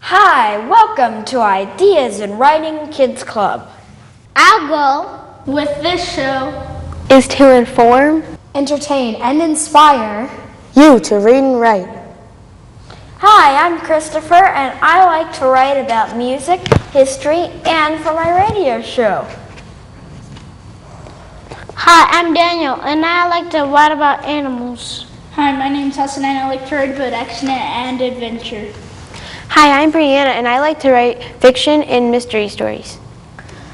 Hi, welcome to Ideas in Writing Kids Club. Our goal with this show is to inform, entertain, and inspire you to read and write. Hi, I'm Christopher, and I like to write about music, history, and for my radio show. Hi, I'm Daniel, and I like to write about animals. Hi, my name's Hassan, and I like to write about action and adventure. Hi, I'm Breanna, and I like to write fiction and mystery stories.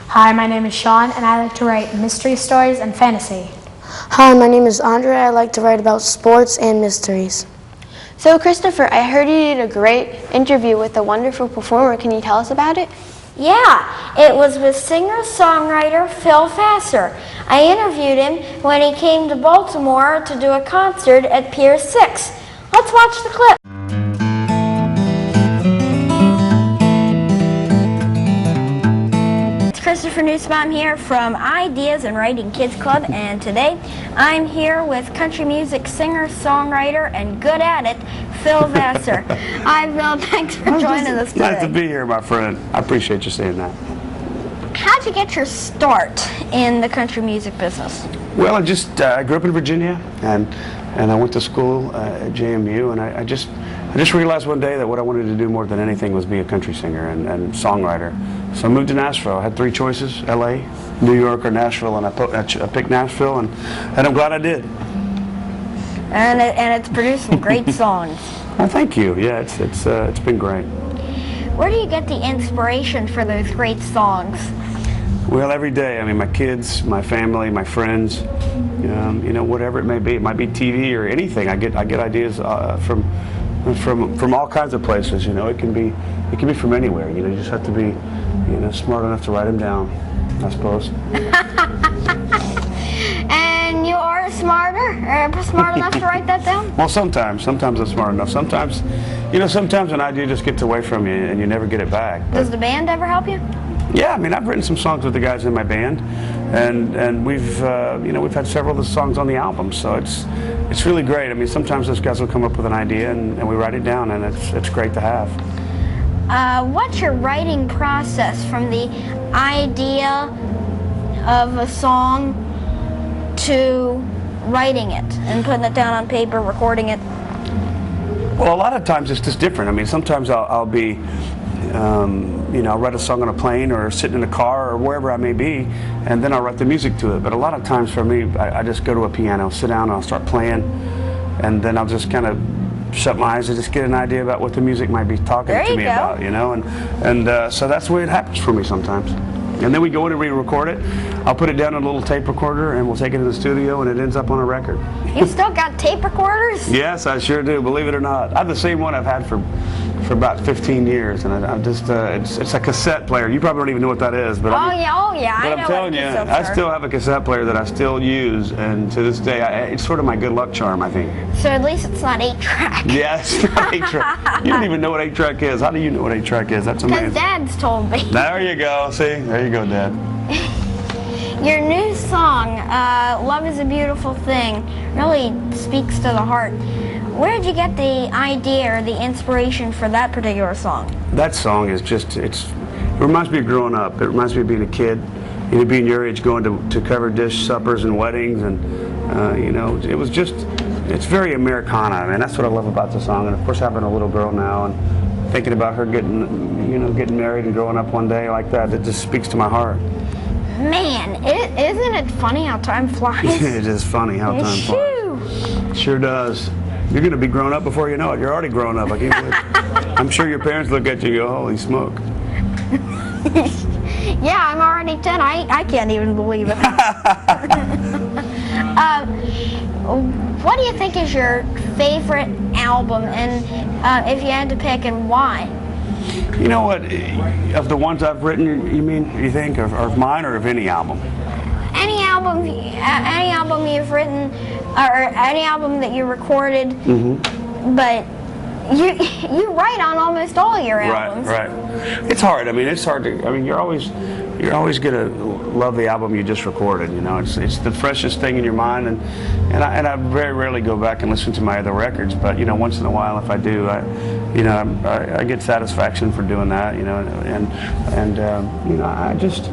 Hi, my name is Sean, and I like to write mystery stories and fantasy. Hi, my name is Andrei. I like to write about sports and mysteries. So, Christopher, I heard you did a great interview with a wonderful performer. Can you tell us about it? Yeah, it was with singer-songwriter Phil Vassar. I interviewed him when he came to Baltimore to do a concert at Pier 6. Let's watch the clip. Christopher Nusbaum here from Ideas in Writing Kids Club, and today I'm here with country music singer, songwriter, and good at it, Phil Vassar. Hi, Phil. Thanks for joining us today. Nice to be here, my friend. I appreciate you saying that. How'd you get your start in the country music business? Well, I grew up in Virginia, and I went to school at JMU, and I just realized one day that what I wanted to do more than anything was be a country singer and songwriter. So I moved to Nashville. I had three choices: LA, New York, or Nashville, and I picked Nashville, and I'm glad I did. And it's produced some great songs. Well, thank you. Yeah, it's been great. Where do you get the inspiration for those great songs? Well, every day. I mean, my kids, my family, my friends, whatever it may be. It might be TV or anything. I get ideas from all kinds of places. It can be from anywhere. You just have to be smart enough to write them down, I suppose. And you are smart enough to write that down? Well, sometimes I'm smart enough. Sometimes an idea just gets away from you and you never get it back. Does the band ever help you? Yeah, I mean, I've written some songs with the guys in my band, and we've had several of the songs on the album, so it's really great. I mean, sometimes those guys will come up with an idea and we write it down, and it's great to have. What's your writing process from the idea of a song to writing it and putting it down on paper, recording it? Well, a lot of times it's just different. I mean, sometimes I'll be, I'll write a song on a plane or sitting in a car or wherever I may be, and then I'll write the music to it. But a lot of times for me, I just go to a piano, sit down, and I'll start playing, and then I'll just kind of shut my eyes and just get an idea about what the music might be talking to me about, and so that's the way it happens for me sometimes. And then we go in and re-record it. I'll put it down on a little tape recorder, and we'll take it to the studio, and it ends up on a record. You still got tape recorders? Yes, I sure do, believe it or not. I have the same one I've had for about 15 years, and I'm just it's a cassette player. You probably don't even know what that is, but yeah, but I know. I'm telling you, I still have a cassette player that I still use, and to this day, it's sort of my good luck charm, I think. So at least it's not 8-track. Yeah, it's not 8-track. You don't even know what 8-track is. How do you know what 8-track is? That's amazing. Because Dad's told me. There you go. See, there you go, Dad. Your new song, "Love Is a Beautiful Thing," really speaks to the heart. Where did you get the idea or the inspiration for that particular song? That song is it reminds me of growing up. It reminds me of being a kid, being your age, going to covered dish suppers and weddings, and it's very Americana. I mean, that's what I love about the song. And of course, having a little girl now and thinking about her getting married and growing up one day like that, it just speaks to my heart. Man, isn't it funny how time flies? It is funny how time flies. Sure does. You're going to be grown up before you know it. You're already grown up. I can't believe it. I'm sure your parents look at you and go, holy smoke. Yeah, I'm already 10. I can't even believe it. What do you think is your favorite album, and if you had to pick, and why? You know what? Of the ones I've written, you think, or of mine, or of any album? Any album you've written, or any album that you recorded, but you write on almost all your albums. Right. It's hard. I mean, you're always you're always gonna love the album you just recorded. You know, it's the freshest thing in your mind, and I very rarely go back and listen to my other records. But you know, once in a while, if I do, I get satisfaction for doing that. You know, and you know, I just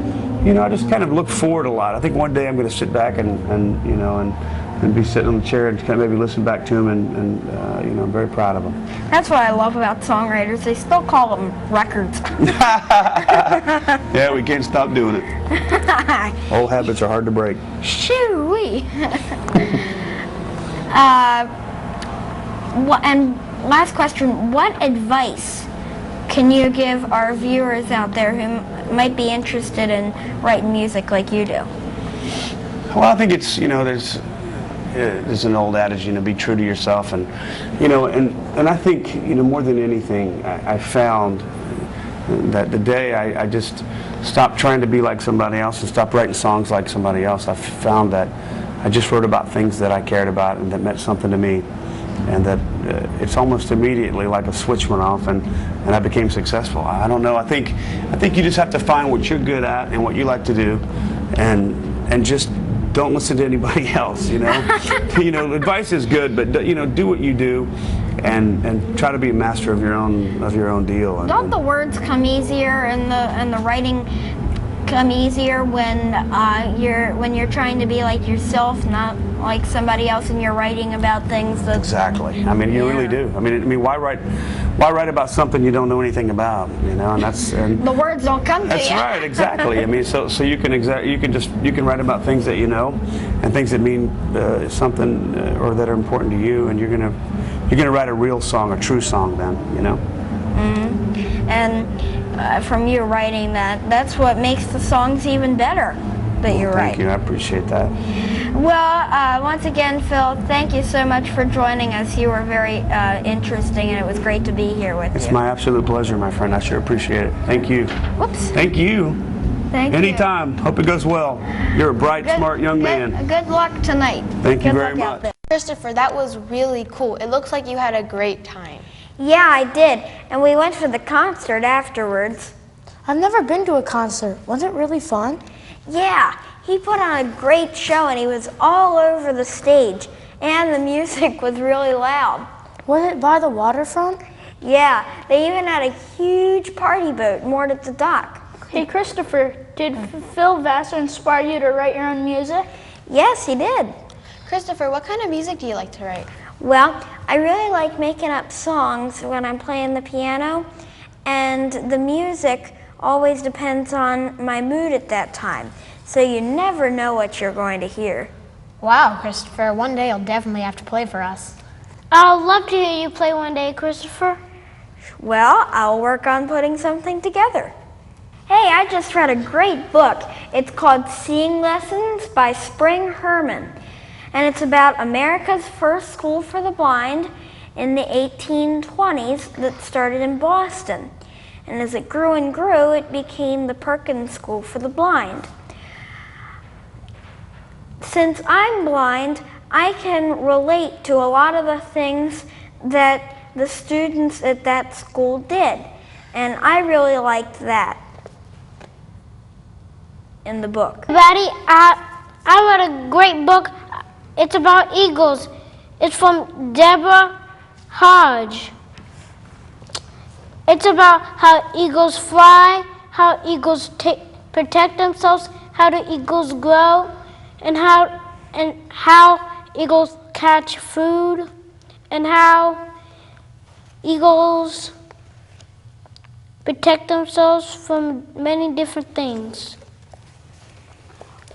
kind of look forward a lot. I think one day I'm going to sit back and be sitting on the chair and kind of maybe listen back to them, and you know, I'm very proud of them. That's what I love about songwriters. They still call them records. Yeah, we can't stop doing it. Old habits are hard to break. Shoo-wee. And last question, what advice can you give our viewers out there who might be interested in writing music like you do? Well, I think it's, you know, there's an old adage, you know, be true to yourself, and you know, and I think, you know, more than anything, I found that the day I just stopped trying to be like somebody else and stopped writing songs like somebody else, I found that I just wrote about things that I cared about and that meant something to me, and that it's almost immediately like a switch went off, and I became successful. I don't know. I think you just have to find what you're good at and what you like to do, and just don't listen to anybody else. You know, you know, advice is good, but you know, do what you do, and try to be a master of your own deal. Don't the words come easier and the writing come easier when you're trying to be like yourself, not like somebody else, and you're writing about things that... Exactly. I mean, you really do. I mean, why write about something you don't know anything about? You know, and the words don't come to you. That's right. Exactly. I mean, so you can write about things that you know, and things that mean something or that are important to you, and you're gonna write a real song, a true song. Then, you know. Mm-hmm. And from you writing that's what makes the songs even better that you write. Thank you. I appreciate that. Well, once again, Phil, thank you so much for joining us. You were very interesting, and it was great to be here with you. It's my absolute pleasure, my friend. I sure appreciate it. Thank you. Whoops. Thank you. Thank you. Anytime. Hope it goes well. You're a bright, smart young man. Good luck tonight. Thank you Good very luck out much. there. Christopher, that was really cool. It looks like you had a great time. Yeah, I did. And we went to the concert afterwards. I've never been to a concert. Was it really fun? Yeah, he put on a great show, and he was all over the stage, and the music was really loud. Was it by the waterfront? Yeah, they even had a huge party boat moored at the dock. Hey, Christopher, did Phil Vassar inspire you to write your own music? Yes, he did. Christopher, what kind of music do you like to write? Well, I really like making up songs when I'm playing the piano, and the music always depends on my mood at that time. So you never know what you're going to hear. Wow, Christopher, one day you'll definitely have to play for us. I'd love to hear you play one day, Christopher. Well, I'll work on putting something together. Hey, I just read a great book. It's called Seeing Lessons by Spring Herman. And it's about America's first school for the blind in the 1820s that started in Boston. And as it grew and grew, it became the Perkins School for the Blind. Since I'm blind, I can relate to a lot of the things that the students at that school did. And I really liked that in the book. Daddy, I read a great book. It's about eagles. It's from Deborah Hodge. It's about how eagles fly, how eagles protect themselves, how do eagles grow, and how eagles catch food, and how eagles protect themselves from many different things.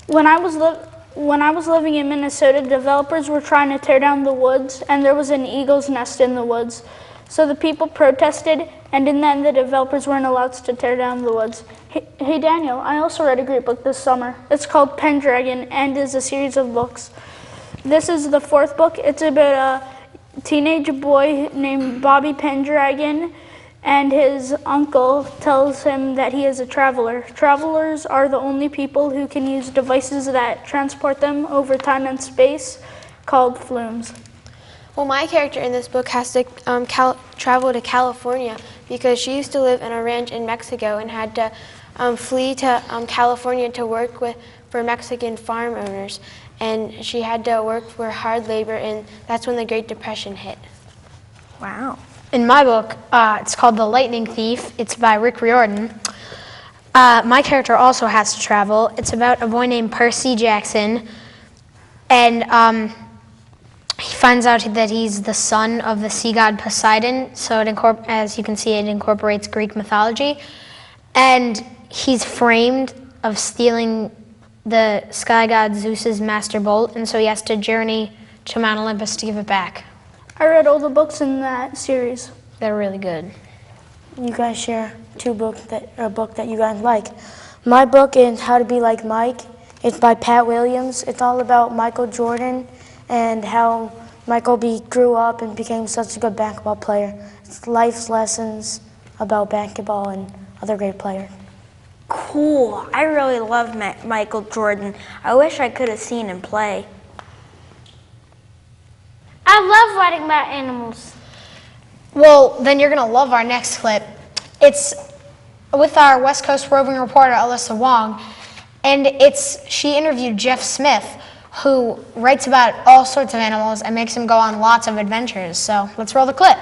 When I was living in Minnesota, developers were trying to tear down the woods, and there was an eagle's nest in the woods. So the people protested, and in the end, the developers weren't allowed to tear down the woods. Hey Daniel, I also read a great book this summer. It's called Pendragon, and is a series of books. This is the fourth book. It's about a teenage boy named Bobby Pendragon, and his uncle tells him that he is a traveler. Travelers are the only people who can use devices that transport them over time and space, called flumes. Well, my character in this book has to travel to California because she used to live in a ranch in Mexico and had to flee to California to work for Mexican farm owners. And she had to work for hard labor, and that's when the Great Depression hit. Wow. In my book, it's called The Lightning Thief. It's by Rick Riordan. My character also has to travel. It's about a boy named Percy Jackson, and he finds out that he's the son of the sea god Poseidon, so as you can see, it incorporates Greek mythology. And he's framed of stealing the sky god Zeus's master bolt, and so he has to journey to Mount Olympus to give it back. I read all the books in that series. They're really good. You guys share a book that you guys like. My book is How to Be Like Mike. It's by Pat Williams. It's all about Michael Jordan and how Michael grew up and became such a good basketball player. It's life's lessons about basketball and other great players. Cool. I really love Michael Jordan. I wish I could have seen him play. I love writing about animals. Well, then you're going to love our next clip. It's with our West Coast roving reporter, Alyssa Huang, and she interviewed Jeff Smith, who writes about all sorts of animals and makes him go on lots of adventures. So let's roll the clip.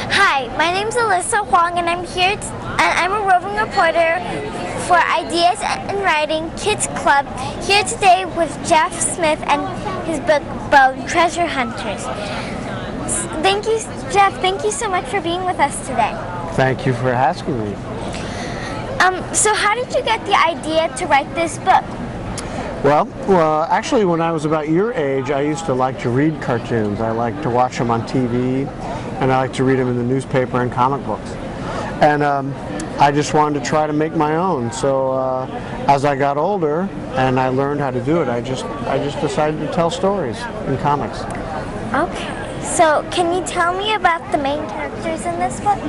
Hi, my name's Alyssa Huang, and I'm a roving reporter for Ideas in Writing Kids Club, here today with Jeff Smith and his book about treasure hunters. Thank you, Jeff. Thank you so much for being with us today. Thank you for asking me. So how did you get the idea to write this book? Well, actually, when I was about your age, I used to like to read cartoons. I liked to watch them on TV, and I liked to read them in the newspaper and comic books. And I just wanted to try to make my own. So as I got older and I learned how to do it, I just decided to tell stories in comics. Okay. So can you tell me about the main characters in this book?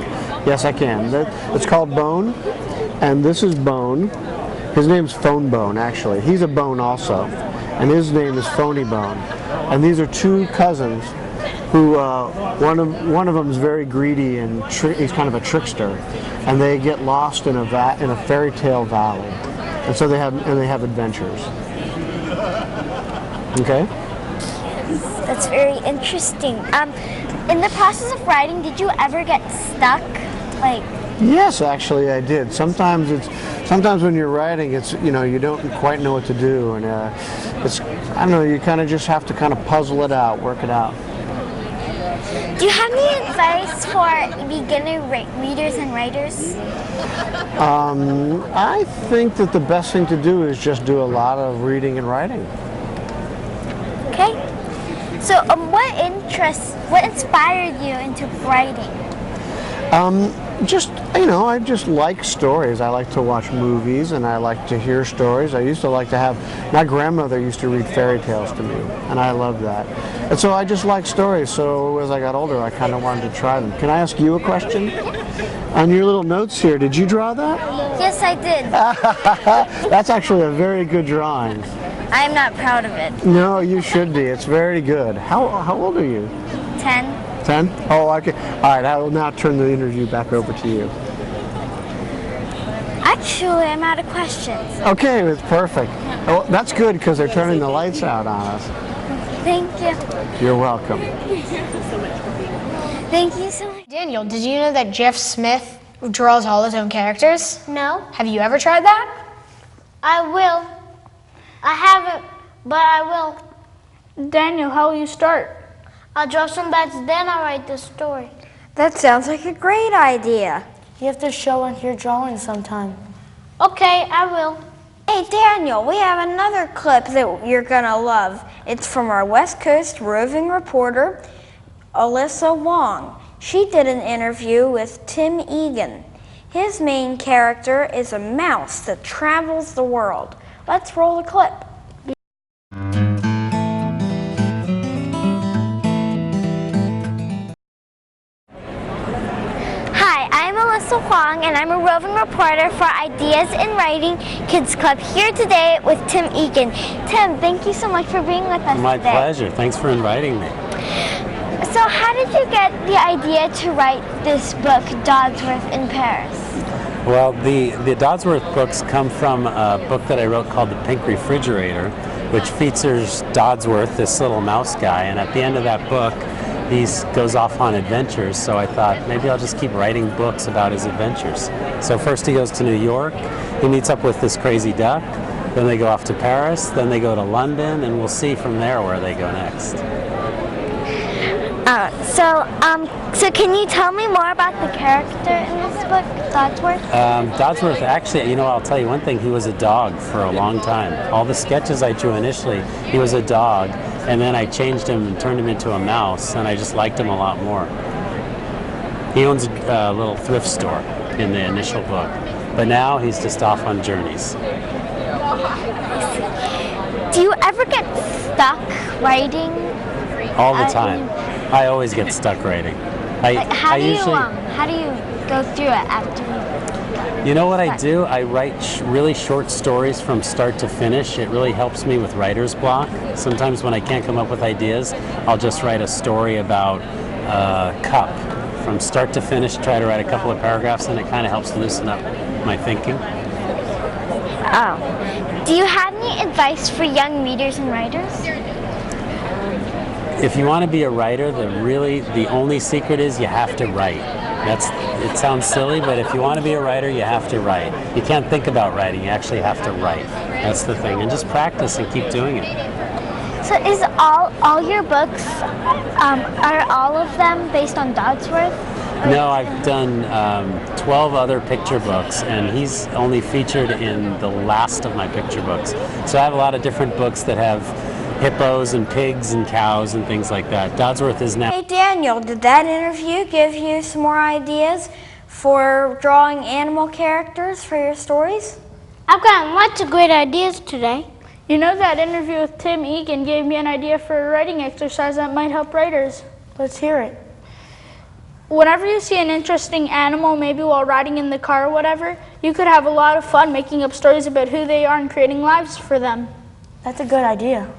Yes, I can. It's called Bone, and this is Bone. His name's Phone Bone, actually. He's a bone also, and his name is Phony Bone. And these are two cousins who, one of them is very greedy and he's kind of a trickster, and they get lost in a fairy tale valley, and so they have adventures. Okay. That's very interesting. In the process of writing, did you ever get stuck? Yes, actually, I did. Sometimes when you're writing, you don't quite know what to do, and I don't know. You kind of just have to kind of puzzle it out, work it out. Do you have any advice for beginner readers and writers? I think that the best thing to do is just do a lot of reading and writing. Okay. So, what inspired you into writing? I just like stories. I like to watch movies, and I like to hear stories. I used to like to my grandmother used to read fairy tales to me, and I loved that. And so I just like stories, so as I got older, I kind of wanted to try them. Can I ask you a question? On your little notes here, did you draw that? Yes, I did. That's actually a very good drawing. I am not proud of it. No, you should be. It's very good. How old are you? 10. 10? Oh, okay. All right, I will now turn the interview back over to you. Actually, I'm out of questions. Okay, it's perfect. Oh, that's good because they're turning the lights out on us. Thank you. You're welcome. Thank you so much. Daniel, did you know that Jeff Smith draws all his own characters? No, Have you ever tried that? I will. I haven't, but I will. Daniel, how will you start? I'll draw some bats, then I'll write the story. That sounds like a great idea. You have to show us your drawing sometime. Okay, I will. Hey Daniel, we have another clip that you're gonna love. It's from our West Coast roving reporter, Alyssa Huang. She did an interview with Tim Egan. His main character is a mouse that travels the world. Let's roll the clip. Alyssa Huang, and I'm a roving reporter for Ideas in Writing Kids Club, here today with Tim Egan. Tim, thank you so much for being with us My today. pleasure. Thanks for inviting me. So how did you get the idea to write this book, Dodsworth in Paris? Well, the Dodsworth books come from a book that I wrote called The Pink Refrigerator, which features Dodsworth, this little mouse guy, and at the end of that book, he goes off on adventures, so I thought maybe I'll just keep writing books about his adventures. So first he goes to New York, he meets up with this crazy duck, then they go off to Paris, then they go to London, and we'll see from there where they go next. So can you tell me more about the character in this book, Dodsworth? Dodsworth, actually, I'll tell you one thing, he was a dog for a long time. All the sketches I drew initially, he was a dog, and then I changed him and turned him into a mouse, and I just liked him a lot more. He owns a little thrift store in the initial book, but now he's just off on journeys. Do you ever get stuck writing? All the time. I always get stuck writing. How do you go through it after You know what I do? I write really short stories from start to finish. It really helps me with writer's block. Sometimes when I can't come up with ideas, I'll just write a story about a cup. From start to finish, try to write a couple of paragraphs, and it kind of helps loosen up my thinking. Oh. Do you have any advice for young readers and writers? If you want to be a writer, the only secret is you have to write. It sounds silly, but if you want to be a writer, you have to write. You can't think about writing, you actually have to write. That's the thing, and just practice and keep doing it. So is all your books, are all of them based on Dodsworth? No, I've done 12 other picture books, and he's only featured in the last of my picture books. So I have a lot of different books that have hippos and pigs and cows and things like that. Dodsworth is now... Hey Daniel, did that interview give you some more ideas for drawing animal characters for your stories? I've gotten lots of great ideas today. You know, that interview with Tim Egan gave me an idea for a writing exercise that might help writers. Let's hear it. Whenever you see an interesting animal, maybe while riding in the car or whatever, you could have a lot of fun making up stories about who they are and creating lives for them. That's a good idea.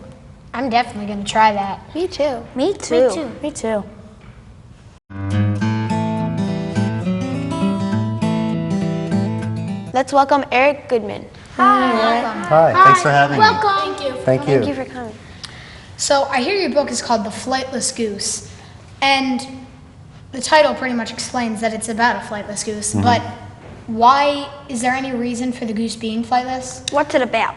I'm definitely going to try that. Me too. Me too. Me too. Let's welcome Eric Goodman. Hi, thanks for having me. Welcome. Thank you. Thank you for coming. So I hear your book is called The Flightless Goose, and the title pretty much explains that it's about a flightless goose, but why, is there any reason for the goose being flightless? What's it about?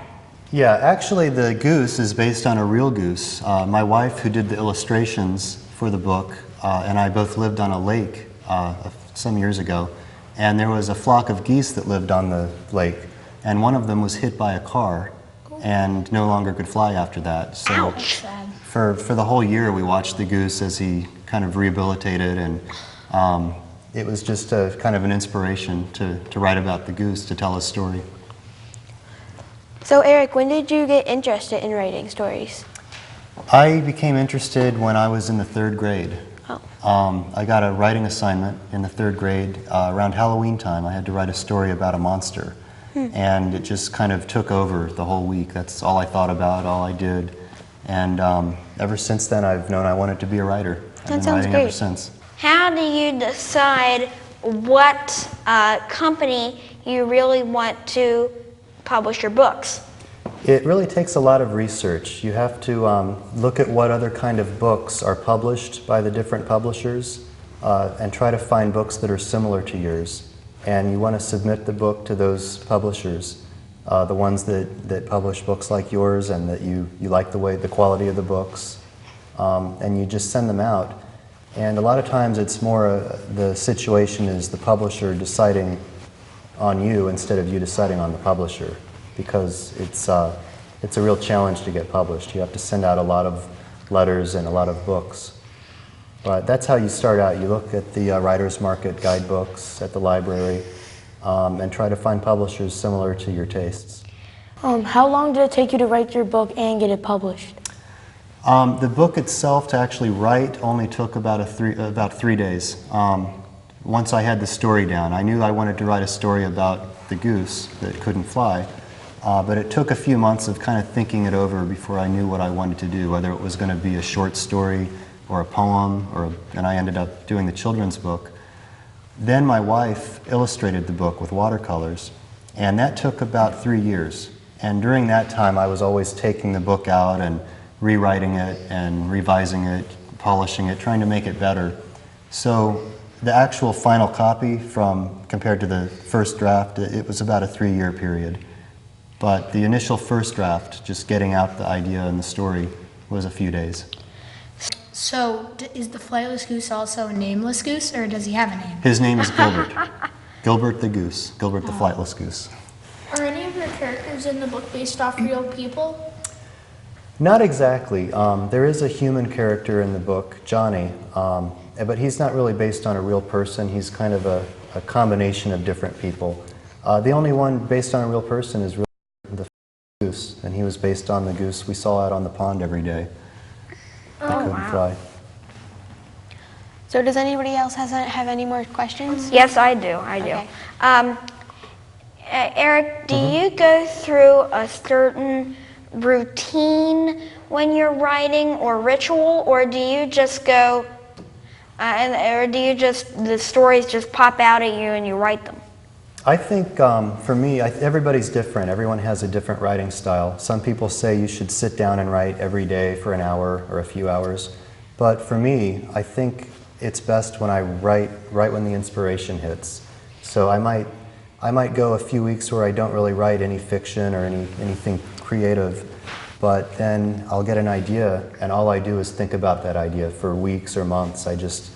Yeah, actually the goose is based on a real goose. My wife, who did the illustrations for the book, and I both lived on a lake some years ago, and there was a flock of geese that lived on the lake, and one of them was hit by a car and no longer could fly after that. So for the whole year we watched the goose as he kind of rehabilitated, and it was just a kind of an inspiration to write about the goose, to tell a story. So Eric, when did you get interested in writing stories? I became interested when I was in the 3rd grade. I got a writing assignment in the 3rd grade around Halloween time. I had to write a story about a monster, and it just kind of took over the whole week. That's all I thought about, all I did, and ever since then I've known I wanted to be a writer. I've been writing ever since. How do you decide what company you really want to publish your books? It really takes a lot of research. You have to look at what other kind of books are published by the different publishers and try to find books that are similar to yours. And you want to submit the book to those publishers, the ones that publish books like yours and that you like the quality of the books, and you just send them out. And a lot of times it's more the situation is the publisher deciding on you instead of you deciding on the publisher, because it's a real challenge to get published. You have to send out a lot of letters and a lot of books. But that's how you start out. You look at the writer's market guidebooks at the library and try to find publishers similar to your tastes. How long did it take you to write your book and get it published? The book itself to actually write only took about 3 days. Once I had the story down, I knew I wanted to write a story about the goose that couldn't fly, but it took a few months of kind of thinking it over before I knew what I wanted to do, whether it was going to be a short story or a poem, and I ended up doing the children's book. Then my wife illustrated the book with watercolors, and that took about 3 years. And during that time, I was always taking the book out and rewriting it and revising it, polishing it, trying to make it better. So the actual final copy compared to the first draft, it was about a 3-year period. But the initial first draft, just getting out the idea and the story, was a few days. So, is the flightless goose also a nameless goose, or does he have a name? His name is Gilbert. Gilbert the goose. Gilbert the flightless goose. Are any of your characters in the book based off real people? Not exactly. There is a human character in the book, Johnny, but he's not really based on a real person. He's kind of a combination of different people. The only one based on a real person is really the goose, and he was based on the goose we saw out on the pond every day. That couldn't fly. So does anybody else have any more questions? Yes, I do. Okay. Eric, do you go through a certain routine when you're writing or ritual, or do you just go, or do you just, the stories just pop out at you and you write them? I think for me, everybody's different. Everyone has a different writing style. Some people say you should sit down and write every day for an hour or a few hours. But for me, I think it's best when I write right when the inspiration hits. So I might go a few weeks where I don't really write any fiction or anything creative, but then I'll get an idea, and all I do is think about that idea for weeks or months. I just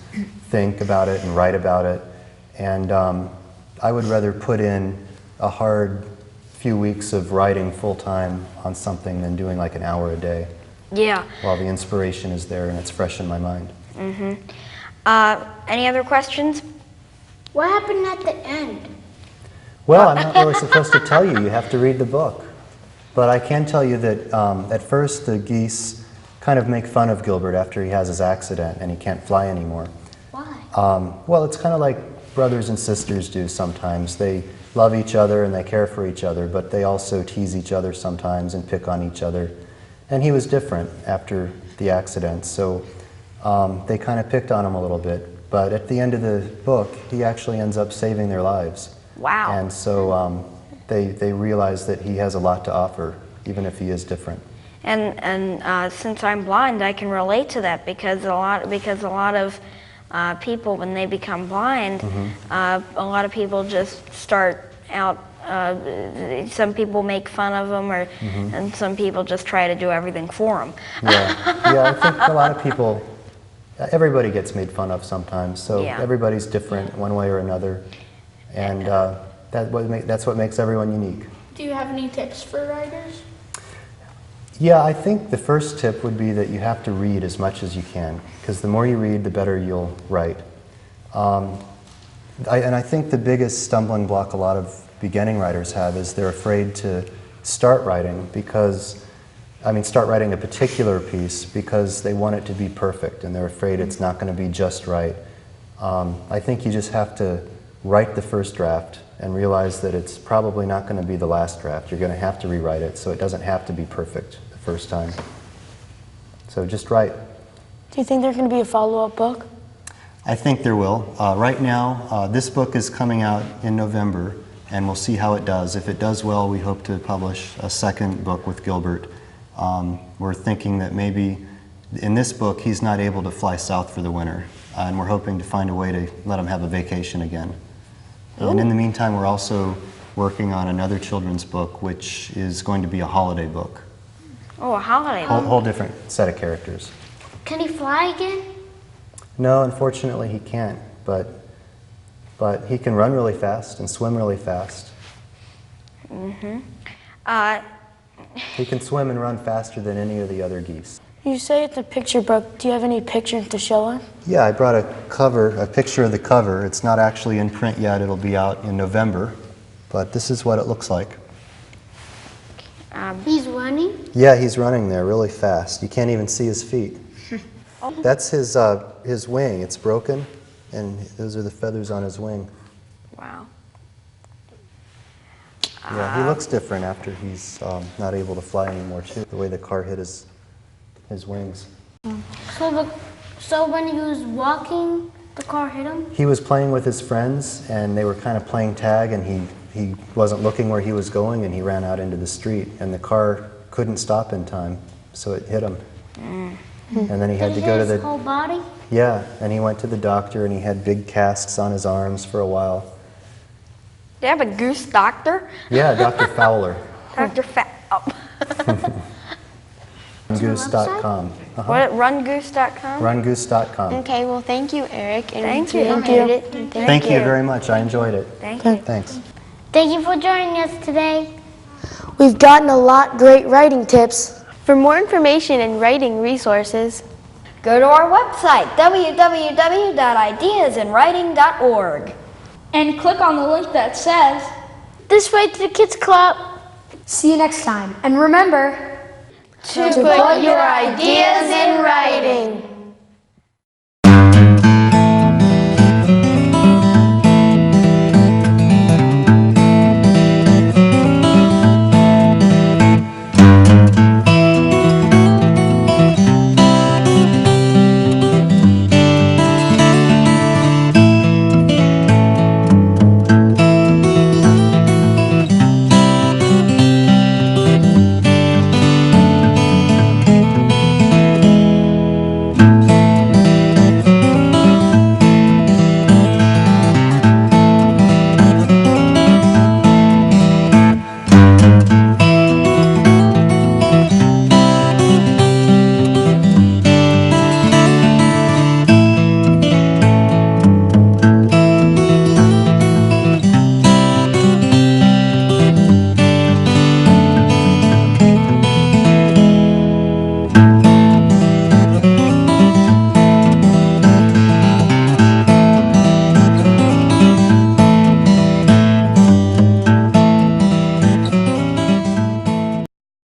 think about it and write about it. And I would rather put in a hard few weeks of writing full-time on something than doing like an hour a day. Yeah. While the inspiration is there and it's fresh in my mind. Any other questions? What happened at the end? Well, I'm not really supposed to tell you. You have to read the book. But I can tell you that at first the geese kind of make fun of Gilbert after he has his accident and he can't fly anymore. Why? Well, it's kind of like brothers and sisters do sometimes. They love each other and they care for each other, but they also tease each other sometimes and pick on each other. And he was different after the accident, so they kind of picked on him a little bit. But at the end of the book, he actually ends up saving their lives. Wow. And so they realize that he has a lot to offer, even if he is different. And since I'm blind, I can relate to that because a lot of people, when they become blind, a lot of people just start out. Some people make fun of them, and some people just try to do everything for them. Yeah, I think a lot of people. Everybody gets made fun of sometimes, so everybody's different one way or another, and that's what makes everyone unique. Do you have any tips for writers? Yeah, I think the first tip would be that you have to read as much as you can, because the more you read, the better you'll write. And I think the biggest stumbling block a lot of beginning writers have is they're afraid to start writing start writing a particular piece because they want it to be perfect, and they're afraid it's not going to be just right. I think you just have to write the first draft and realize that it's probably not going to be the last draft. You're going to have to rewrite it, so it doesn't have to be perfect the first time. So just write. Do you think there's going to be a follow-up book? I think there will. Right now, this book is coming out in November, and we'll see how it does. If it does well, we hope to publish a second book with Gilbert. We're thinking that maybe in this book, he's not able to fly south for the winter, and we're hoping to find a way to let him have a vacation again. And in the meantime, we're also working on another children's book, which is going to be a holiday book. Oh, a holiday book. Whole different set of characters. Can he fly again? No, unfortunately he can't, but he can run really fast and swim really fast. He can swim and run faster than any of the other geese. You say it's a picture book. Do you have any pictures to show us? Yeah, I brought a picture of the cover. It's not actually in print yet. It'll be out in November, but this is what it looks like. He's running? Yeah, he's running there really fast. You can't even see his feet. That's his wing. It's broken, and those are the feathers on his wing. Wow. Yeah, he looks different after he's not able to fly anymore, too, the way the car hit his wings. So So when he was walking, the car hit him? He was playing with his friends, and they were kind of playing tag, and he wasn't looking where he was going, and he ran out into the street, and the car couldn't stop in time, so it hit him. And then he had to go to his whole body? Yeah, and he went to the doctor, and he had big casts on his arms for a while. They have a goose doctor? Yeah, Dr. Fowler. Dr. Goose.com. What, rungoose.com? Rungoose.com. Okay, well, thank you, Eric. And Thank we you. enjoyed it. And Thank you very much. I enjoyed it. Thank you. Thanks. Thank you for joining us today. We've gotten a lot great writing tips. For more information and writing resources, Go to our website, www.ideasinwriting.org. And click on the link that says, This way to the Kids Club. See you next time. And remember, To put your ideas in writing.